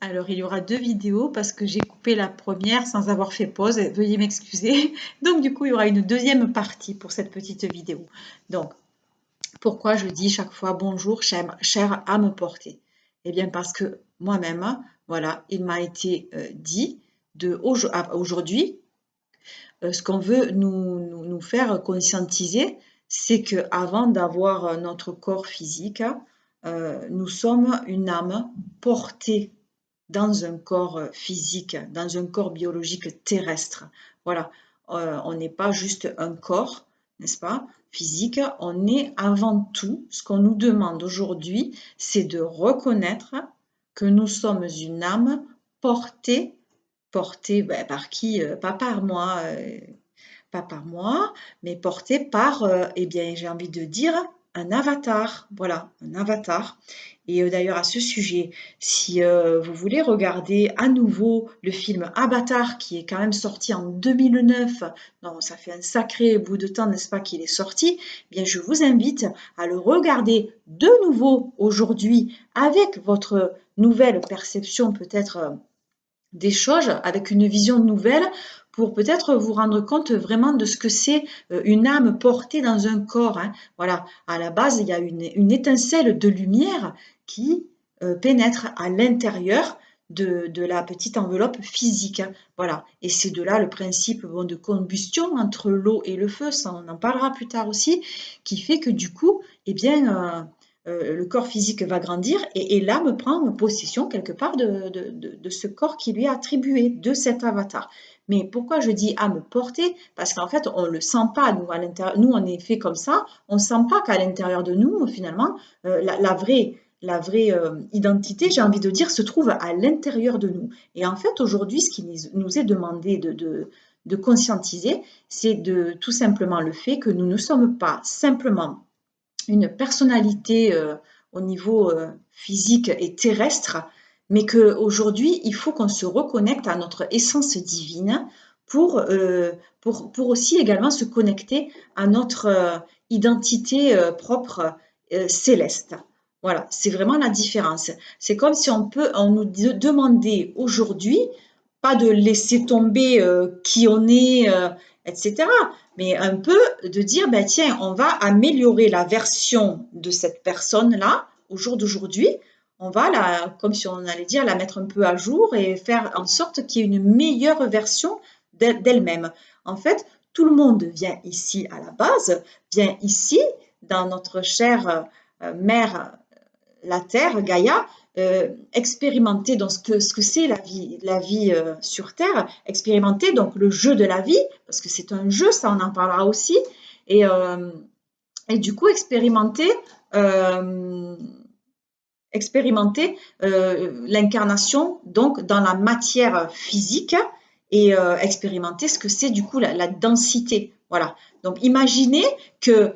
Alors, il y aura 2 vidéos parce que j'ai coupé la première sans avoir fait pause. Veuillez m'excuser. Donc, du coup, il y aura une deuxième partie pour cette petite vidéo. Donc, pourquoi je dis chaque fois bonjour, chère à me porter? Eh bien, parce que moi-même, voilà, il m'a été dit aujourd'hui, ce qu'on veut nous faire conscientiser, c'est qu'avant d'avoir notre corps physique, nous sommes une âme portée dans un corps physique, dans un corps biologique terrestre. Voilà, on n'est pas juste un corps, n'est-ce pas, physique, on est avant tout, ce qu'on nous demande aujourd'hui, c'est de reconnaître que nous sommes une âme portée, portée ben, par qui? Pas par moi, mais portée par, eh bien, j'ai envie de dire, un avatar. Voilà, un avatar. Et d'ailleurs, à ce sujet, si vous voulez regarder à nouveau le film Avatar, qui est quand même sorti en 2009, non, ça fait un sacré bout de temps, n'est-ce pas, qu'il est sorti, eh bien, je vous invite à le regarder de nouveau aujourd'hui avec votre nouvelle perception peut-être des choses, avec une vision nouvelle pour peut-être vous rendre compte vraiment de ce que c'est une âme portée dans un corps. Hein. Voilà, à la base, il y a une étincelle de lumière qui pénètre à l'intérieur de la petite enveloppe physique. Hein. Voilà, et c'est de là le principe bon, de combustion entre l'eau et le feu, ça on en parlera plus tard aussi, qui fait que du coup, eh bien, le corps physique va grandir et l'âme prend possession quelque part de ce corps qui lui est attribué, de cet avatar. Mais pourquoi je dis âme portée? Parce qu'en fait, on ne le sent pas, nous, à l'intérieur. Nous, on est fait comme ça, on ne sent pas qu'à l'intérieur de nous, finalement, la vraie identité, j'ai envie de dire, se trouve à l'intérieur de nous. Et en fait, aujourd'hui, ce qui nous est demandé de conscientiser, c'est de tout simplement le fait que nous ne sommes pas simplement une personnalité au niveau physique et terrestre, mais qu'aujourd'hui, il faut qu'on se reconnecte à notre essence divine pour aussi également se connecter à notre identité propre céleste. Voilà, c'est vraiment la différence. C'est comme si on nous demandait aujourd'hui, pas de laisser tomber qui on est, etc., mais un peu de dire, ben tiens, on va améliorer la version de cette personne-là au jour d'aujourd'hui. On va comme si on allait dire, la mettre un peu à jour et faire en sorte qu'il y ait une meilleure version d'elle-même. En fait, tout le monde vient ici à la base, vient ici dans notre chère mère, la Terre, Gaïa, expérimenter donc ce que c'est la vie sur Terre, expérimenter donc le jeu de la vie, parce que c'est un jeu, ça on en parlera aussi, et, euh, et du coup euh, expérimenter l'incarnation donc dans la matière physique et expérimenter ce que c'est du coup la densité. Voilà. Donc imaginez que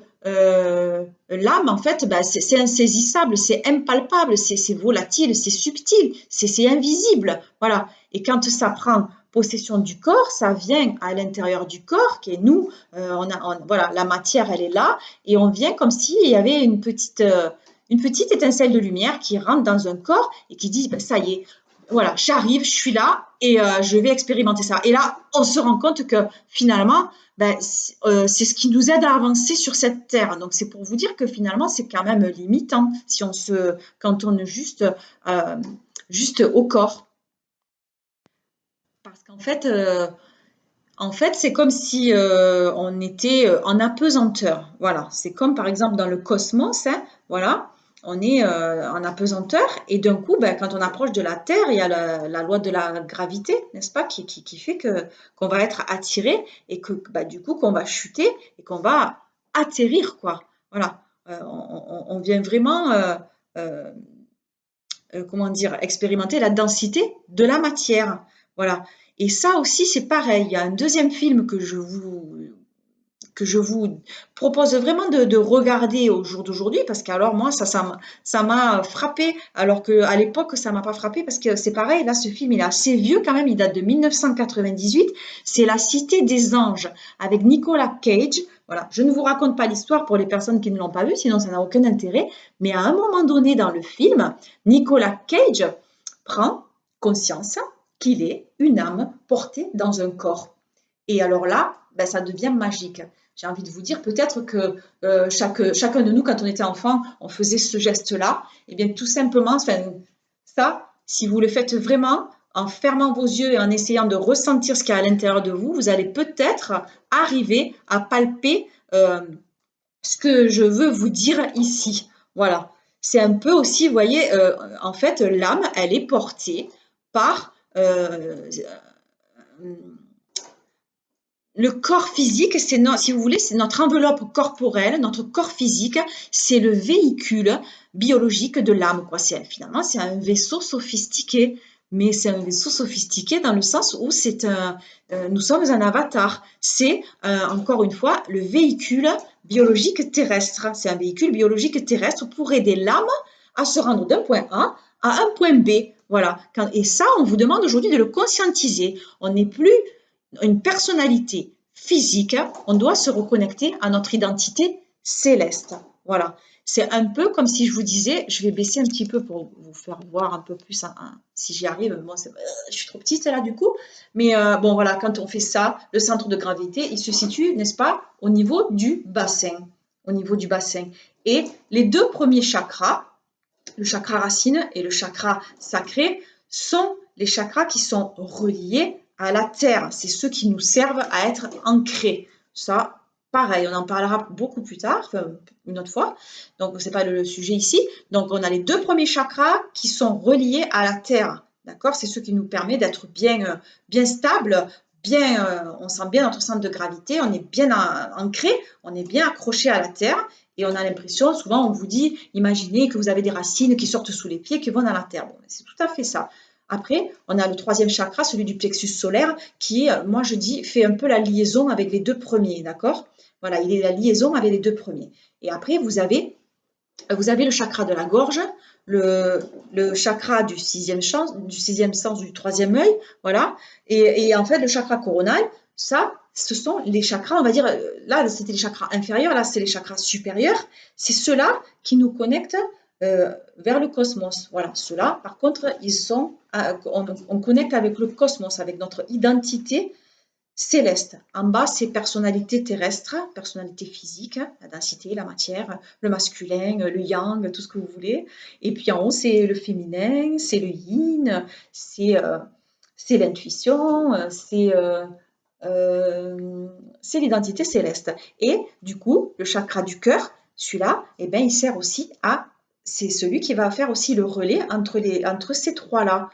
l'âme, en fait, ben, c'est insaisissable, c'est impalpable, c'est volatile, c'est subtil, c'est invisible. Voilà. Et quand ça prend possession du corps, ça vient à l'intérieur du corps, qui est nous. Voilà, la matière, elle est là, et on vient comme s'il y avait une petite étincelle de lumière qui rentre dans un corps et qui dit, ben, ça y est, voilà, j'arrive, je suis là et je vais expérimenter ça. Et là, on se rend compte que finalement, ben, c'est ce qui nous aide à avancer sur cette terre. Donc, c'est pour vous dire que finalement, c'est quand même limitant si on se cantonne juste au corps. Parce qu'en fait, c'est comme si on était en apesanteur. Voilà, c'est comme par exemple dans le cosmos, hein, voilà, on est en apesanteur et d'un coup, ben, quand on approche de la Terre, il y a la loi de la gravité, n'est-ce pas, qui fait qu'on va être attiré et que bah, du coup qu'on va chuter et qu'on va atterrir, quoi. Voilà, on vient vraiment, euh, comment dire, expérimenter la densité de la matière. Voilà. Et ça aussi, c'est pareil. Il y a un deuxième film que je vous propose vraiment de regarder au jour d'aujourd'hui parce que alors moi ça m'a frappé alors qu'à l'époque ça m'a pas frappé parce que c'est pareil là ce film il est assez vieux quand même il date de 1998 c'est La Cité des Anges avec Nicolas Cage voilà je ne vous raconte pas l'histoire pour les personnes qui ne l'ont pas vu sinon ça n'a aucun intérêt mais à un moment donné dans le film Nicolas Cage prend conscience qu'il est une âme portée dans un corps. Et alors là, ben, ça devient magique. J'ai envie de vous dire peut-être que chacun de nous, quand on était enfant, on faisait ce geste-là. Et bien tout simplement, enfin, ça, si vous le faites vraiment, en fermant vos yeux et en essayant de ressentir ce qu'il y a à l'intérieur de vous, vous allez peut-être arriver à palper ce que je veux vous dire ici. Voilà. C'est un peu aussi, vous voyez, en fait, l'âme, elle est portée par le corps physique, si vous voulez, c'est notre enveloppe corporelle, notre corps physique, c'est le véhicule biologique de l'âme, quoi. Finalement, c'est un vaisseau sophistiqué, mais c'est un vaisseau sophistiqué dans le sens où nous sommes un avatar. C'est, encore une fois, le véhicule biologique terrestre. C'est un véhicule biologique terrestre pour aider l'âme à se rendre d'un point A à un point B. Voilà. Et ça, on vous demande aujourd'hui de le conscientiser. On n'est plus une personnalité physique, on doit se reconnecter à notre identité céleste. Voilà. C'est un peu comme si je vous disais, je vais baisser un petit peu pour vous faire voir un peu plus, si j'y arrive. Moi, je suis trop petite là du coup. Mais bon, voilà, quand on fait ça, le centre de gravité, il se situe, n'est-ce pas, au niveau du bassin. Au niveau du bassin. Et les deux premiers chakras, le chakra racine et le chakra sacré, sont les chakras qui sont reliés à la terre. C'est ceux qui nous servent à être ancrés. Ça, pareil, on en parlera beaucoup plus tard, enfin, une autre fois. Donc, ce n'est pas le sujet ici. Donc, on a les deux premiers chakras qui sont reliés à la terre. D'accord? C'est ce qui nous permet d'être bien, bien stable, on sent bien notre centre de gravité, on est bien ancré, on est bien accroché à la terre. Et on a l'impression, souvent on vous dit, imaginez que vous avez des racines qui sortent sous les pieds, qui vont dans la terre. Bon, c'est tout à fait ça. Après, on a le troisième chakra, celui du plexus solaire, qui, moi je dis, fait un peu la liaison avec les deux premiers, d'accord? Voilà, il est la liaison avec les deux premiers. Et après, vous avez le chakra de la gorge, le chakra du sixième sens, du troisième œil, voilà. Et en fait, le chakra coronal, ça, ce sont les chakras, on va dire, là, c'était les chakras inférieurs, là, c'est les chakras supérieurs. C'est ceux-là qui nous connectent vers le cosmos. Voilà, ceux-là, par contre, on connecte avec le cosmos, avec notre identité céleste. En bas, c'est personnalité terrestre, personnalité physique, la densité, la matière, le masculin, le yang, tout ce que vous voulez. Et puis en haut, c'est le féminin, c'est le yin, c'est l'intuition, c'est l'identité céleste. Et du coup, le chakra du cœur, celui-là, eh ben, il sert aussi c'est celui qui va faire aussi le relais entre ces trois-là,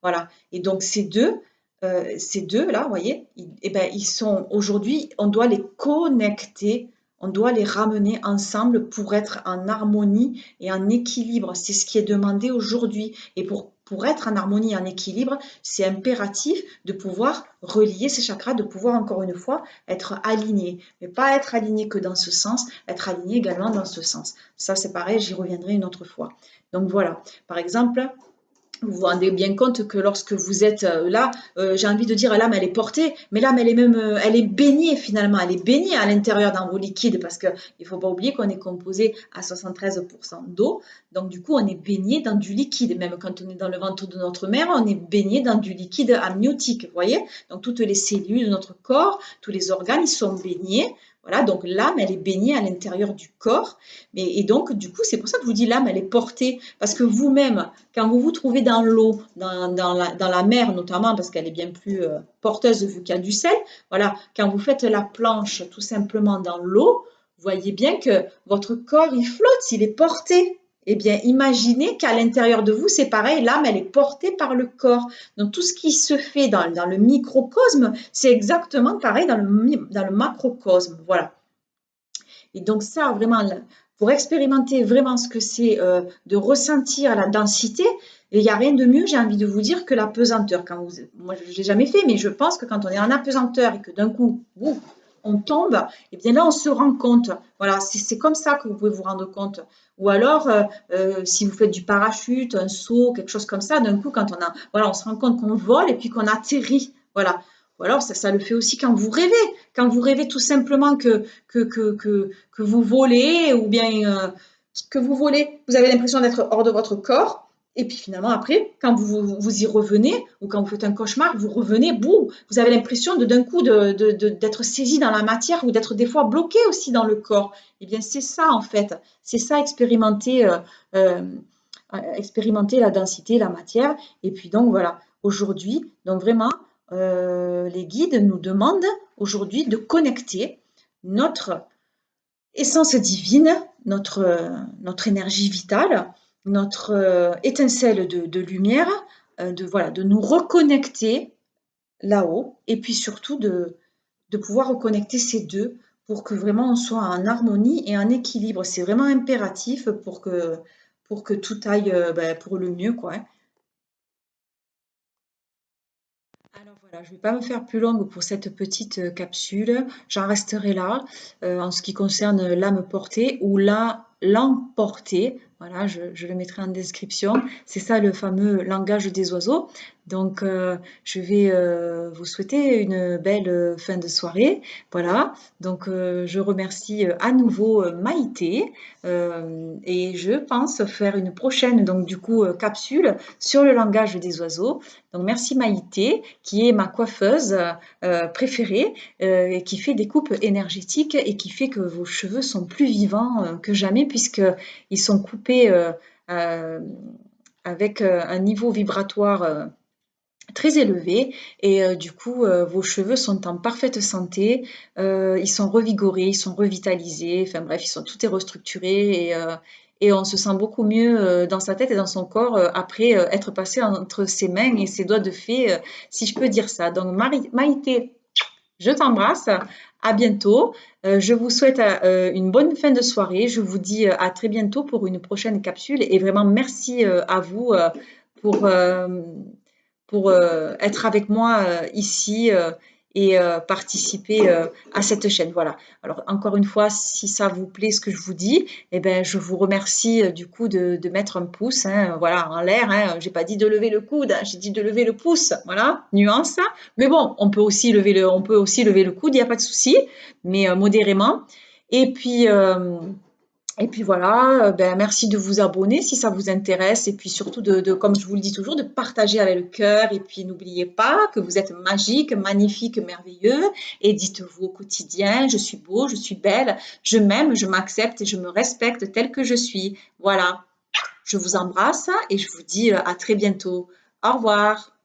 Voilà. Et donc ces deux là, vous voyez, eh ben, ils sont aujourd'hui, on doit les connecter, on doit les ramener ensemble pour être en harmonie et en équilibre. C'est ce qui est demandé aujourd'hui. Et pour être en harmonie et en équilibre, c'est impératif de pouvoir relier ces chakras, de pouvoir encore une fois être aligné. Mais pas être aligné que dans ce sens, être aligné également dans ce sens. Ça, c'est pareil, j'y reviendrai une autre fois. Donc voilà, par exemple, vous vous rendez bien compte que lorsque vous êtes là, j'ai envie de dire l'âme elle est portée, mais l'âme elle est même, elle est baignée finalement, elle est baignée à l'intérieur dans vos liquides parce qu'il ne faut pas oublier qu'on est composé à 73% d'eau, donc du coup on est baigné dans du liquide, même quand on est dans le ventre de notre mère, on est baigné dans du liquide amniotique, vous voyez, donc toutes les cellules de notre corps, tous les organes, ils sont baignés. Voilà, donc l'âme, elle est baignée à l'intérieur du corps. Et donc, du coup, c'est pour ça que je vous dis l'âme, elle est portée. Parce que vous-même, quand vous vous trouvez dans l'eau, dans la mer notamment, parce qu'elle est bien plus porteuse vu qu'il y a du sel, voilà, quand vous faites la planche tout simplement dans l'eau, vous voyez bien que votre corps, il flotte, il est porté. Eh bien, imaginez qu'à l'intérieur de vous, c'est pareil, l'âme, elle est portée par le corps. Donc, tout ce qui se fait dans le microcosme, c'est exactement pareil dans le macrocosme. Voilà. Et donc, ça, vraiment, pour expérimenter vraiment ce que c'est de ressentir la densité, il n'y a rien de mieux, j'ai envie de vous dire, que la pesanteur. Moi, je ne l'ai jamais fait, mais je pense que quand on est en apesanteur et que d'un coup, on tombe, et bien là, on se rend compte. Voilà, c'est comme ça que vous pouvez vous rendre compte. Ou alors, si vous faites du parachute, un saut, quelque chose comme ça, d'un coup, quand on se rend compte qu'on vole et puis qu'on atterrit. Voilà. Ou alors, ça le fait aussi quand vous rêvez. Quand vous rêvez tout simplement que vous volez ou bien que vous volez, vous avez l'impression d'être hors de votre corps. Et puis finalement, après, quand vous y revenez, ou quand vous faites un cauchemar, vous revenez, boum, vous avez l'impression d'un coup d'être saisi dans la matière ou d'être des fois bloqué aussi dans le corps. Eh bien, c'est ça en fait. C'est ça, euh, expérimenter la densité, la matière. Et puis donc voilà, aujourd'hui, donc vraiment, les guides nous demandent aujourd'hui de connecter notre essence divine, notre énergie vitale, notre étincelle de lumière, voilà, de nous reconnecter là-haut et puis surtout de pouvoir reconnecter ces deux pour que vraiment on soit en harmonie et en équilibre. C'est vraiment impératif pour que tout aille ben, pour le mieux, quoi, hein. Alors voilà, je ne vais pas me faire plus longue pour cette petite capsule. J'en resterai là en ce qui concerne l'âme portée ou l'emporter. Voilà, je le mettrai en description. C'est ça le fameux langage des oiseaux. Donc, je vais vous souhaiter une belle fin de soirée. Voilà, donc je remercie à nouveau Maïté et je pense faire une prochaine donc du coup capsule sur le langage des oiseaux. Donc merci Maïté qui est ma coiffeuse préférée et qui fait des coupes énergétiques et qui fait que vos cheveux sont plus vivants que jamais puisqu'ils sont coupés euh, avec un niveau vibratoire très élevé et du coup vos cheveux sont en parfaite santé, ils sont revigorés, ils sont revitalisés, enfin bref, tout est restructuré et on se sent beaucoup mieux dans sa tête et dans son corps après être passé entre ses mains et ses doigts de fée, si je peux dire ça. Donc Maïté, je t'embrasse, à bientôt. Je vous souhaite une bonne fin de soirée. Je vous dis à très bientôt pour une prochaine capsule et vraiment merci à vous pour, euh, pour être avec moi ici et participer à cette chaîne. Voilà. Alors encore une fois, si ça vous plaît ce que je vous dis, eh ben, je vous remercie du coup de mettre un pouce, hein, voilà, en l'air. Hein. J'ai pas dit de lever le coude, hein, j'ai dit de lever le pouce. Voilà, nuance. Mais bon, on peut aussi lever le coude, il n'y a pas de souci, mais modérément. Et puis, euh, et puis voilà, ben, merci de vous abonner si ça vous intéresse et puis surtout comme je vous le dis toujours, de partager avec le cœur et puis n'oubliez pas que vous êtes magique, magnifique, merveilleux et dites-vous au quotidien, je suis beau, je suis belle, je m'aime, je m'accepte et je me respecte tel que je suis. Voilà, je vous embrasse et je vous dis à très bientôt. Au revoir.